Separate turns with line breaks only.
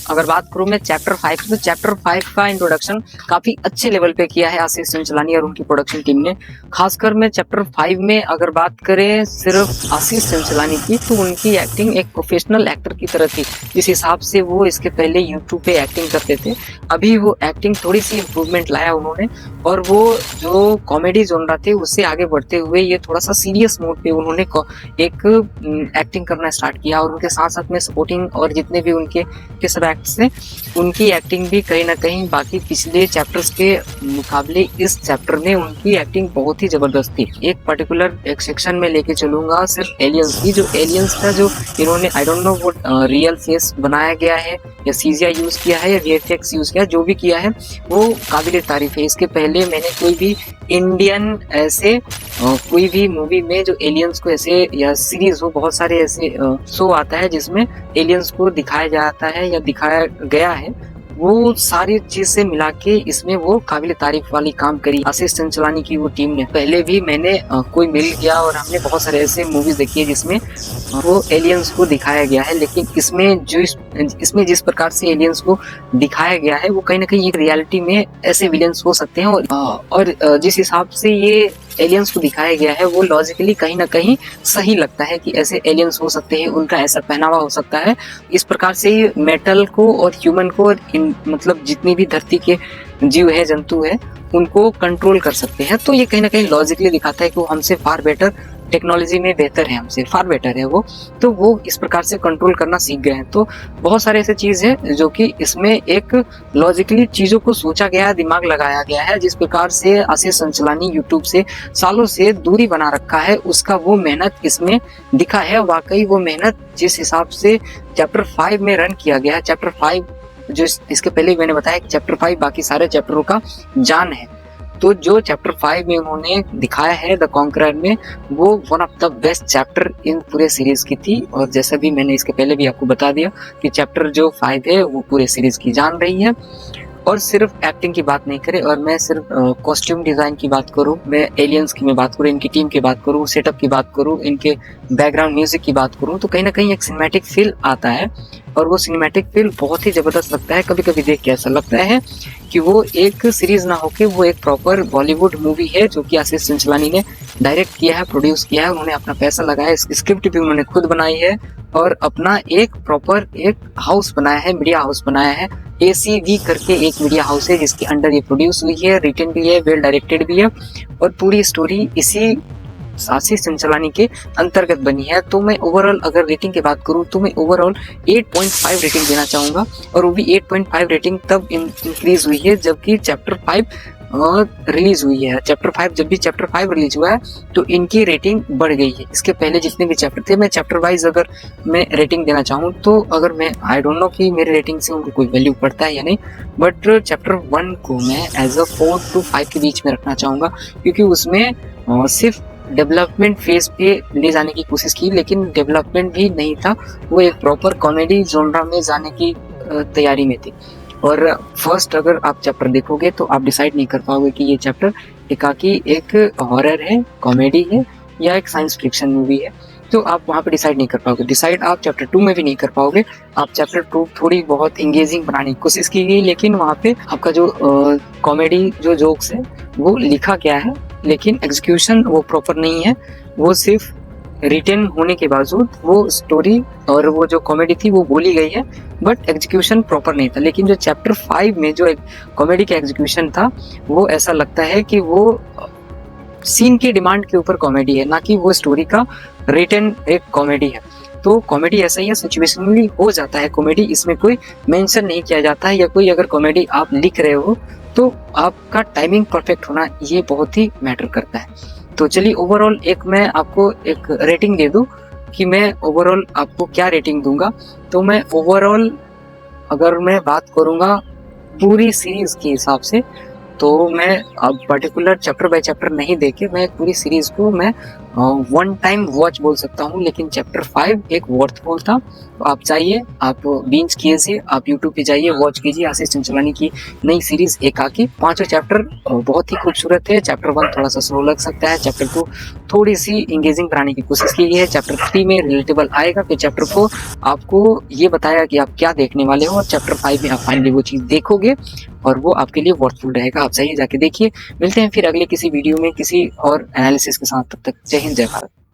अगर बात करूं मैं चैप्टर 5 तो चैप्टर 5 का इंट्रोडक्शन काफी अच्छे लेवल पे किया है आशीष चंचलानी और उनकी प्रोडक्शन टीम ने। खासकर मैं चैप्टर 5 में अगर बात करें सिर्फ आशीष चंचलानी की, तो उनकी एक्टिंग एक प्रोफेशनल एक्टर की तरह थी। जिस हिसाब से वो इसके पहले यूट्यूब पे एक्टिंग करते थे, अभी वो एक्टिंग थोड़ी सी इम्प्रूवमेंट लाया उन्होंने, और वो जो कॉमेडी जोनरा थे उससे आगे बढ़ते हुए ये थोड़ा सा सीरियस मोड पे उन्होंने एक एक्टिंग करना स्टार्ट किया। और उनके साथ साथ में सपोर्टिंग और जितने भी उनके सब एक्ट्स थे, उनकी एक्टिंग भी कहीं ना कहीं बाकी पिछले चैप्टर्स के मुकाबले इस चैप्टर में उनकी एक्टिंग बहुत ही जबरदस्त थी। एक पर्टिकुलर एक सेक्शन में लेके चलूंगा सिर्फ एलियंस की। जो एलियंस का जो इन्होंने आई डोंट नो वो रियल फेस बनाया गया है या सीजीआई यूज किया है या वीएफएक्स यूज किया, जो भी किया है वो काबिल तारीफ है। इसके पहले मैंने कोई भी इंडियन ऐसे कोई भी मूवी में जो एलियंस को ऐसे या सीरीज हो, बहुत सारे ऐसे शो आता है जिसमें एलियंस को दिखाया जाता है या दिखाया गया है, वो सारी चीज से मिला के इसमें वो काबिल तारीफ वाली काम करी आशीष चंचलानी की वो टीम ने। पहले भी मैंने कोई मिल गया और हमने बहुत सारे ऐसे मूवीज देखी है जिसमें वो एलियंस को दिखाया गया है, लेकिन इसमें जिस प्रकार से एलियंस को दिखाया गया है वो कहीं ना कहीं एक रियलिटी में ऐसे विलेंस हो सकते हैं। और जिस हिसाब से ये एलियंस को दिखाया गया है वो लॉजिकली कहीं ना कहीं सही लगता है कि ऐसे एलियंस हो सकते हैं, उनका ऐसा पहनावा हो सकता है। इस प्रकार से मेटल को और ह्यूमन को मतलब जितनी भी धरती के जीव है, जंतु है, उनको कंट्रोल कर सकते हैं। तो ये कहीं ना कहीं लॉजिकली दिखाता है कि वो हमसे फार बेटर टेक्नोलॉजी में बेहतर है, हमसे फार बेटर है वो, तो वो इस प्रकार से कंट्रोल करना सीख गए हैं। तो बहुत सारे ऐसे चीज है जो कि इसमें एक लॉजिकली चीजों को सोचा गया, दिमाग लगाया गया है। जिस प्रकार से आशीष चंचलानी यूट्यूब से सालों से दूरी बना रखा है, उसका वो मेहनत इसमें दिखा है। वाकई वो मेहनत जिस हिसाब से चैप्टर 5 में रन किया गया है, चैप्टर 5 जो इसके पहले मैंने बताया कि चैप्टर 5 बाकी सारे चैप्टरों का जान है, तो जो चैप्टर 5 में उन्होंने दिखाया है द कॉन्करर में, वो one of the best chapter in पूरे सीरीज की थी। और जैसा भी मैंने इसके पहले भी आपको बता दिया कि चैप्टर जो 5 है वो पूरे सीरीज की जान रही है। और सिर्फ एक्टिंग की बात नहीं करें और मैं सिर्फ कॉस्ट्यूम डिजाइन की बात करूं, मैं एलियंस की मैं बात करूं, इनकी टीम की बात करूं, सेटअप की बात करूं, इनके बैकग्राउंड म्यूजिक की बात करूं, तो कहीं ना कहीं एक सिनेमैटिक फील आता है। और वो सिनेमैटिक फील बहुत ही जबरदस्त लगता है। कभी कभी देख के ऐसा लगता है कि वो एक सीरीज ना होके वो एक प्रॉपर बॉलीवुड मूवी है, जो कि आशीष चंचलानी ने डायरेक्ट किया है, प्रोड्यूस किया है, उन्होंने अपना पैसा लगाया, स्क्रिप्ट भी उन्होंने खुद बनाई है और अपना एक प्रॉपर एक हाउस बनाया है, मीडिया हाउस बनाया है। ACV करके एक मीडिया हाउस है जिसके अंडर ये प्रोड्यूस हुई है, रिटन भी है, वेल डायरेक्टेड भी है, और पूरी स्टोरी इसी आशीष चंचलानी के अंतर्गत बनी है। तो मैं ओवरऑल अगर रेटिंग की बात करूं तो मैं ओवरऑल 8.5 रेटिंग देना चाहूंगा। और वो भी 8.5 रेटिंग तब इंक्रीज हुई है जबकि चैप्टर 5 रिलीज हुई है। जब भी चैप्टर 5 रिलीज हुआ है तो इनकी रेटिंग बढ़ गई है। इसके पहले जितने भी चैप्टर थे, मैं चैप्टर वाइज अगर मैं रेटिंग देना चाहूँ तो अगर मैं आई डोंट नो कि मेरे रेटिंग से उनको कोई वैल्यू पड़ता है या नहीं, बट चैप्टर 1 को मैं एज अ 4 to 5 के बीच में रखना चाहूँगा, क्योंकि उसमें सिर्फ डेवलपमेंट फेज पे ले जाने की कोशिश की, लेकिन डेवलपमेंट भी नहीं था, वो एक प्रॉपर कॉमेडी जोनरा में जाने की तैयारी में थी। और फर्स्ट अगर आप चैप्टर देखोगे तो आप डिसाइड नहीं कर पाओगे कि ये चैप्टर एकाकी एक हॉरर है, कॉमेडी है या एक साइंस फिक्शन मूवी है, तो आप वहाँ पे डिसाइड नहीं कर पाओगे। डिसाइड आप चैप्टर 2 में भी नहीं कर पाओगे। आप चैप्टर 2 थोड़ी बहुत इंगेजिंग बनाने की कोशिश की गई, लेकिन वहाँ पे आपका जो कॉमेडी जो जोक्स है वो लिखा गया है, लेकिन एग्जीक्यूशन वो प्रॉपर नहीं है। वो सिर्फ रिटन होने के बावजूद वो स्टोरी और वो जो कॉमेडी थी वो बोली गई है, बट एग्जीक्यूशन प्रॉपर नहीं था। लेकिन जो चैप्टर 5 में जो एक कॉमेडी का एग्जीक्यूशन था, वो ऐसा लगता है कि वो सीन की डिमांड के ऊपर कॉमेडी है, ना कि वो स्टोरी का रिटन एक कॉमेडी है। तो कॉमेडी ऐसा ही है, सिचुएशनली हो जाता है कॉमेडी, इसमें कोई मेंशन नहीं किया जाता है। या कोई अगर कॉमेडी आप लिख रहे हो तो आपका टाइमिंग परफेक्ट होना ये बहुत ही मैटर करता है। तो चलिए ओवरऑल एक मैं आपको एक रेटिंग दे दूं कि मैं ओवरऑल आपको क्या रेटिंग दूंगा। तो मैं ओवरऑल अगर मैं बात करूंगा पूरी सीरीज के हिसाब से, तो मैं अब पर्टिकुलर चैप्टर बाय चैप्टर नहीं देके मैं पूरी सीरीज को मैं वन टाइम वॉच बोल सकता हूँ, लेकिन चैप्टर 5 एक वर्थफुल था। तो आप जाइए, आप बिंज कीजिए, आप यूट्यूब पे जाइए, वॉच कीजिए आशीष चंचलानी की नई सीरीज एकाकी। पांचों चैप्टर बहुत ही खूबसूरत है। चैप्टर 1 थोड़ा सा स्लो लग सकता है, चैप्टर 2 थोड़ी सी इंगेजिंग कराने की कोशिश की गई है, चैप्टर 3 में रिलेटेबल आएगा, फिर चैप्टर 4 आपको ये बताया कि आप क्या देखने वाले हो, और चैप्टर 5 में आप फाइनली वो चीज़ देखोगे और वो आपके लिए वर्थफुल रहेगा। आप जाइए, जाके देखिए। मिलते हैं फिर अगले किसी वीडियो में किसी और एनालिसिस के साथ। तब तक जय हिंद, जय भारत।